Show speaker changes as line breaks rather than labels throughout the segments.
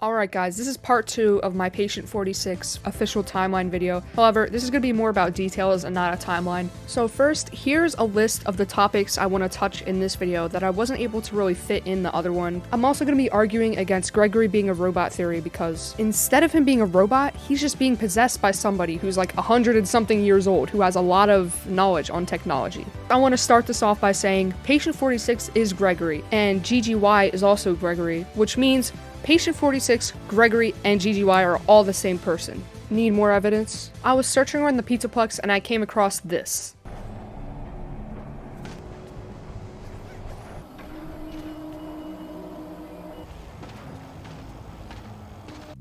Alright guys, this is part 2 of my Patient 46 official timeline video. However, this is going to be more about details and not a timeline. So first, here's a list of the topics I want to touch in this video that I wasn't able to really fit in the other one. I'm also going to be arguing against Gregory being a robot theory because instead of him being a robot, he's just being possessed by somebody who's like 100 and something years old who has a lot of knowledge on technology. I want to start this off by saying Patient 46 is Gregory and GGY is also Gregory, which means Patient 46, Gregory, and GGY are all the same person. Need more evidence? I was searching around the Pizzaplex and I came across this.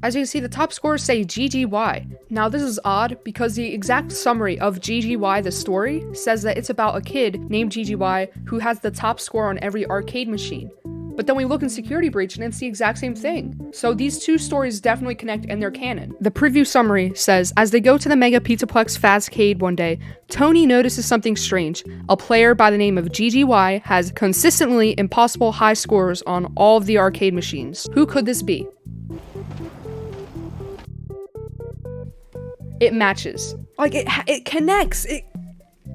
As you can see, the top scores say GGY. Now this is odd because the exact summary of GGY, the story, says that it's about a kid named GGY who has the top score on every arcade machine. But then we look in Security Breach and it's the exact same thing. So these two stories definitely connect and they're canon. The preview summary says, as they go to the Mega Pizzaplex Fazcade one day, Tony notices something strange. A player by the name of GGY has consistently impossible high scores on all of the arcade machines. Who could this be? It matches. Like, it connects.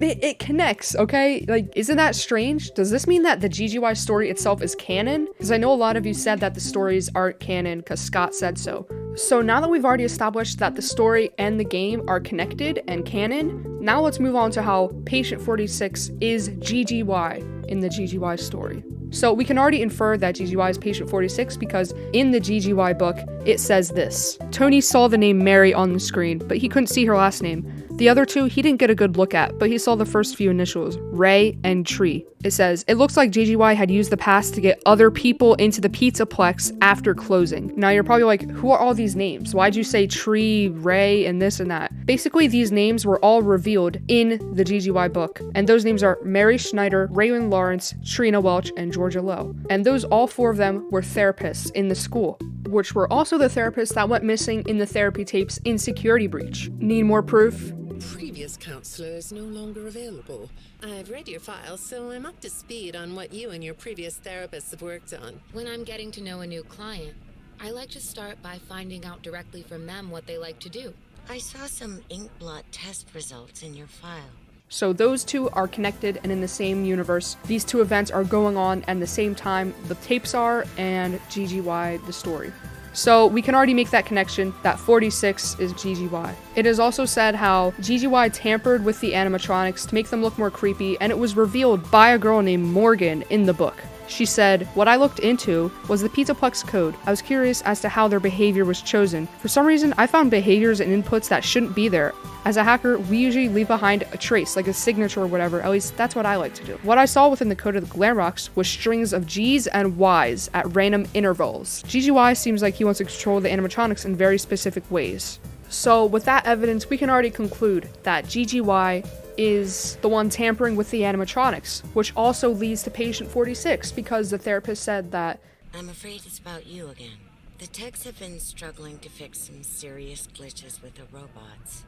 It connects, okay? Like, isn't that strange? Does this mean that the GGY story itself is canon? Because I know a lot of you said that the stories aren't canon because Scott said so. So now that we've already established that the story and the game are connected and canon, now let's move on to how Patient 46 is GGY in the GGY story. So we can already infer that GGY is Patient 46 because in the GGY book, it says this. Tony saw the name Mary on the screen, but he couldn't see her last name. The other two, he didn't get a good look at, but he saw the first few initials, Ray and Tree. It says, it looks like GGY had used the past to get other people into the Pizzaplex after closing. Now you're probably like, who are all these names? Why'd you say Tree, Ray, and this and that? Basically, these names were all revealed in the GGY book, and those names are Mary Schneider, Raywin Lawrence, Trina Welch, and Georgia Lowe. And those all four of them were therapists in the school, which were also the therapists that went missing in the therapy tapes in Security Breach. Need more proof?
Previous counselor is no longer available. I've read your file, so I'm up to speed on what you and your previous therapists have worked on.
When I'm getting to know a new client, I like to start by finding out directly from them what they like to do.
I saw some ink blot test results in your file.
So those two are connected and in the same universe. These two events are going on at the same time. The tapes are and GGY, the story. So we can already make that connection that 46 is GGY. It is also said how GGY tampered with the animatronics to make them look more creepy, and it was revealed by a girl named Morgan in the book. She said, what I looked into was the Pizzaplex code. I was curious as to how their behavior was chosen. For some reason, I found behaviors and inputs that shouldn't be there. As a hacker, we usually leave behind a trace, like a signature or whatever. At least that's what I like to do. What I saw within the code of the Glamrocks was strings of G's and Y's at random intervals. GGY seems like he wants to control the animatronics in very specific ways. So with that evidence, we can already conclude that GGY is the one tampering with the animatronics, which also leads to Patient 46 because the therapist said that,
I'm afraid it's about you again. The techs have been struggling to fix some serious glitches with the robots.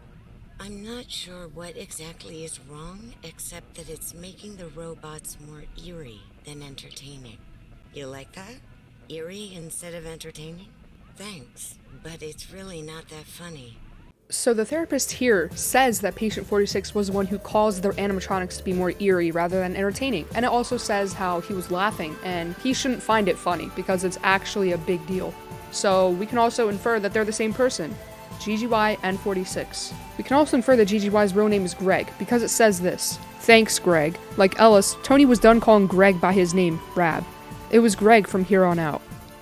I'm not sure what exactly is wrong, except that it's making the robots more eerie than entertaining. You like that? Eerie instead of entertaining? Thanks, but it's really not that funny.
So the therapist here says that Patient 46 was the one who caused their animatronics to be more eerie rather than entertaining. And it also says how he was laughing and he shouldn't find it funny because it's actually a big deal. So we can also infer that they're the same person, GGY and 46. We can also infer that GGY's real name is Greg because it says this. Thanks, Greg. Like Ellis, Tony was done calling Greg by his name, Rab. It was Greg from here on out.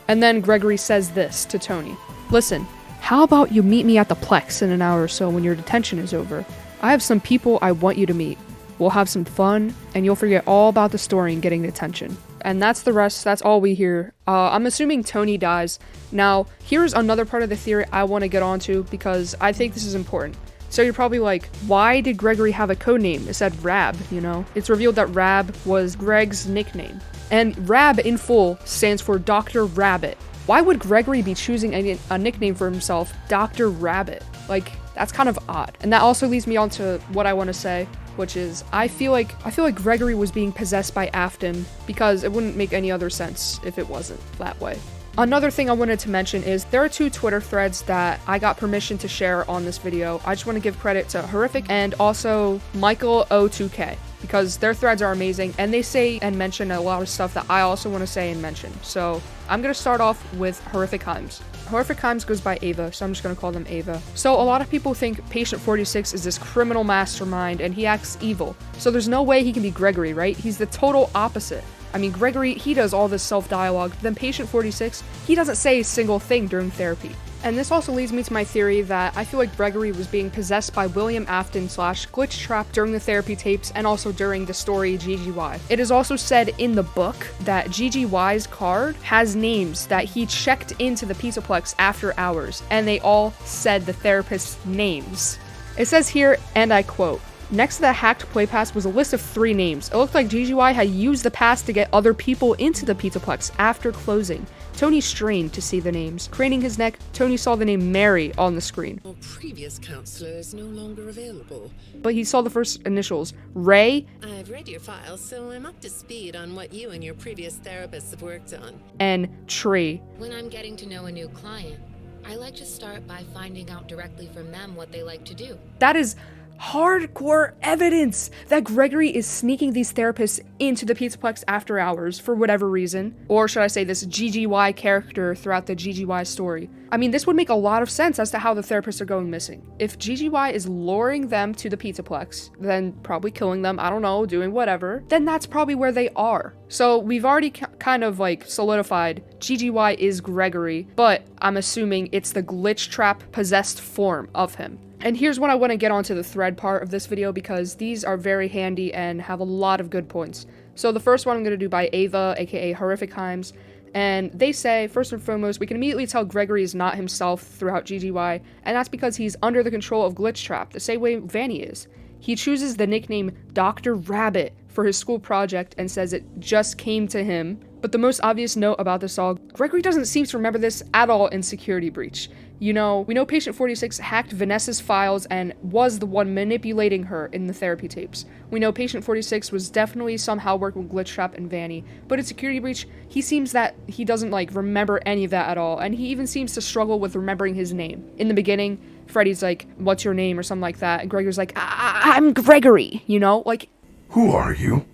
And then Gregory says this to Tony. Listen, how about you meet me at the Plex in an hour or so when your detention is over? I have some people I want you to meet. We'll have some fun, and you'll forget all about the story and getting detention. And that's the rest, that's all we hear. I'm assuming Tony dies. Now, here's another part of the theory I want to get onto because I think this is important. So you're probably like, why did Gregory have a code name? It said Rab, you know? It's revealed that Rab was Greg's nickname. And Rab in full stands for Dr. Rabbit. Why would Gregory be choosing a nickname for himself, Dr. Rabbit? Like, that's kind of odd. And that also leads me on to what I want to say, which is I feel like Gregory was being possessed by Afton because it wouldn't make any other sense if it wasn't that way. Another thing I wanted to mention is there are 2 Twitter threads that I got permission to share on this video. I just want to give credit to Horrific and also Michael O2K because their threads are amazing and they say and mention a lot of stuff that I also want to say and mention. So I'm going to start off with Horrific Himes. Horrific Himes goes by Ava, so I'm just going to call them Ava. So a lot of people think Patient 46 is this criminal mastermind and he acts evil. So there's no way he can be Gregory, right? He's the total opposite. I mean, Gregory, he does all this self-dialogue, then Patient 46, he doesn't say a single thing during therapy. And this also leads me to my theory that I feel like Gregory was being possessed by William Afton / Glitch Trap during the therapy tapes and also during the story GGY. It is also said in the book that GGY's card has names that he checked into the Pizzaplex after hours, and they all said the therapist's names. It says here, and I quote, "Next to the hacked play pass was a list of 3 names. It looked like GGY had used the pass to get other people into the Pizzaplex after closing. Tony strained to see the names. Craning his neck, Tony saw the name Mary on the screen.
Your previous counselor is no longer available.
But he saw the first initials, Ray
I've read your file, so I'm up to speed on what you and your previous therapists have worked on.
and Tree.
When I'm getting to know a new client, I like to start by finding out directly from them what they like to do.
That is hardcore evidence that Gregory is sneaking these therapists into the Pizzaplex after hours for whatever reason. Or should I say this GGY character throughout the GGY story. I mean, this would make a lot of sense as to how the therapists are going missing. If GGY is luring them to the Pizzaplex, then probably killing them, I don't know, doing whatever, then that's probably where they are. So we've already kind of like solidified GGY is Gregory, but I'm assuming it's the glitch trap possessed form of him. And here's when I want to get onto the thread part of this video because these are very handy and have a lot of good points. So the first one I'm going to do by Ava, aka Horrific Himes, and they say, first and foremost, we can immediately tell Gregory is not himself throughout GGY, and that's because he's under the control of Glitch Trap, the same way Vanny is. He chooses the nickname Dr. Rabbit for his school project and says it just came to him. But the most obvious note about this all, Gregory doesn't seem to remember this at all in Security Breach. You know, we know Patient 46 hacked Vanessa's files and was the one manipulating her in the therapy tapes. We know Patient 46 was definitely somehow working with Glitch Trap and Vanny, but in Security Breach, he seems that he doesn't like remember any of that at all, and he even seems to struggle with remembering his name. In the beginning, Freddy's like, "What's your name?" or something like that, and Gregory's like, I'm Gregory, you know? Like,
who are you?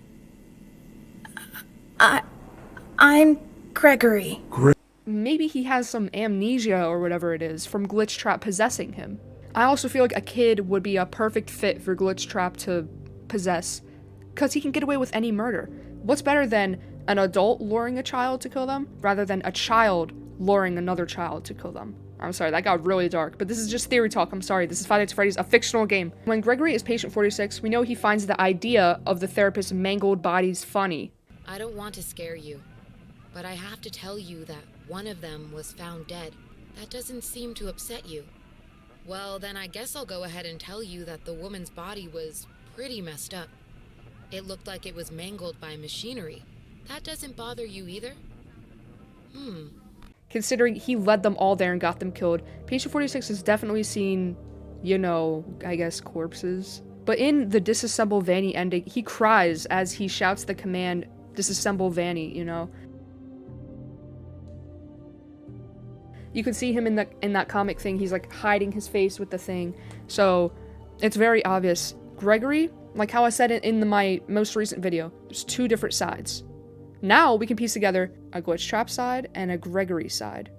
I'm Gregory.
Maybe he has some amnesia or whatever it is from Glitch Trap possessing him. I also feel like a kid would be a perfect fit for Glitch Trap to possess, because he can get away with any murder. What's better than an adult luring a child to kill them, rather than a child luring another child to kill them? I'm sorry, that got really dark, but this is just theory talk, I'm sorry. This is Five Nights at Freddy's, a fictional game. When Gregory is Patient 46, we know he finds the idea of the therapist's mangled bodies funny.
I don't want to scare you, but I have to tell you that one of them was found dead. That doesn't seem to upset you. Well, then I guess I'll go ahead and tell you that the woman's body was pretty messed up. It looked like it was mangled by machinery. That doesn't bother you either?
Considering he led them all there and got them killed, Patient 46 has definitely seen, you know, I guess corpses. But in the disassemble Vanny ending, he cries as he shouts the command, disassemble Vanny, you know? You can see him in that comic thing, he's like hiding his face with the thing. So it's very obvious. Gregory, like how I said it in my most recent video, there's 2 different sides. Now we can piece together a Glitch Trap side and a Gregory side.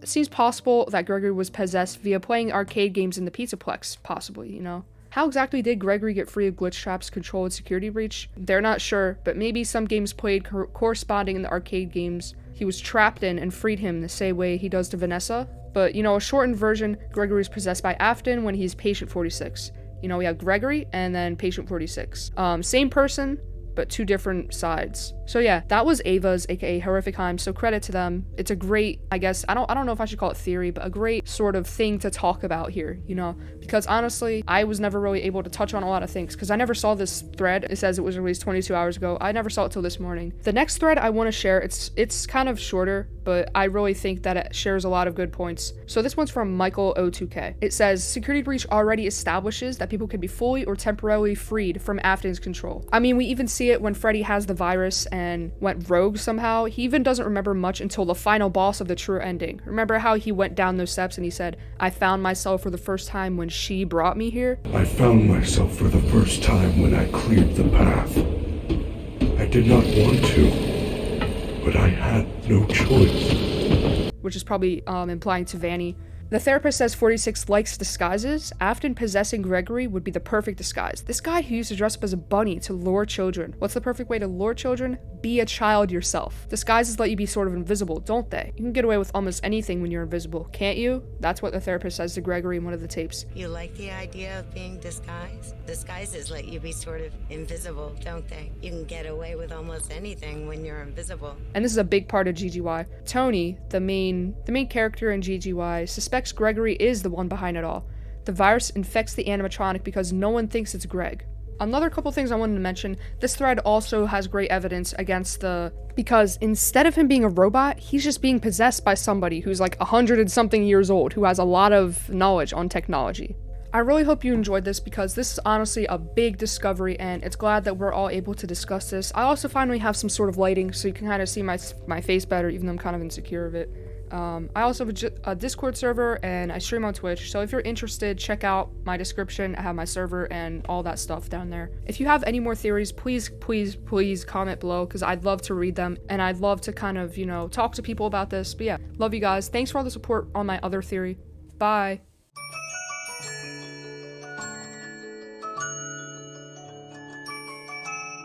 It seems possible that Gregory was possessed via playing arcade games in the Pizzaplex, possibly, you know? How exactly did Gregory get free of Glitch Trap's control and Security Breach? They're not sure, but maybe some games played corresponding in the arcade games he was trapped in and freed him the same way he does to Vanessa. But, you know, a shortened version, Gregory is possessed by Afton when he's Patient 46. You know, we have Gregory and then Patient 46. Same person, but 2 different sides. So yeah, that was Ava's, aka Horrific Himes, so credit to them. It's a great, I guess, I don't know if I should call it theory, but a great sort of thing to talk about here, you know? Because honestly, I was never really able to touch on a lot of things, because I never saw this thread. It says it was released 22 hours ago. I never saw it till this morning. The next thread I want to share, it's kind of shorter, but I really think that it shares a lot of good points. So this one's from Michael O2K. It says, Security Breach already establishes that people can be fully or temporarily freed from Afton's control. I mean, we even see it when Freddy has the virus and went rogue somehow. He even doesn't remember much until the final boss of the true ending. Remember how he went down those steps and he said, "I found myself for the first time when she brought me here"?
I found myself for the first time when I cleared the path. I did not want to, but I had no choice.
Which is probably implying to Vanny. The therapist says 46 likes disguises. Afton possessing Gregory would be the perfect disguise. This guy who used to dress up as a bunny to lure children. What's the perfect way to lure children? Be a child yourself. Disguises let you be sort of invisible, don't they? You can get away with almost anything when you're invisible, can't you? That's what the therapist says to Gregory in one of the tapes.
You like the idea of being disguised? Disguises let you be sort of invisible, don't they? You can get away with almost anything when you're invisible.
And this is a big part of GGY. Tony, the main character in GGY, suspects Gregory is the one behind it all. The virus infects the animatronic because no one thinks it's Greg. Another couple things I wanted to mention, this thread also has great evidence against because instead of him being a robot, he's just being possessed by somebody who's like 100 and something years old, who has a lot of knowledge on technology. I really hope you enjoyed this because this is honestly a big discovery and it's glad that we're all able to discuss this. I also finally have some sort of lighting so you can kind of see my face better, even though I'm kind of insecure of it. I also have a Discord server and I stream on Twitch, so if you're interested, check out my description. I have my server and all that stuff down there. If you have any more theories, please comment below because I'd love to read them and I'd love to kind of, talk to people about this. But yeah, love you guys. Thanks for all the support on my other theory. Bye.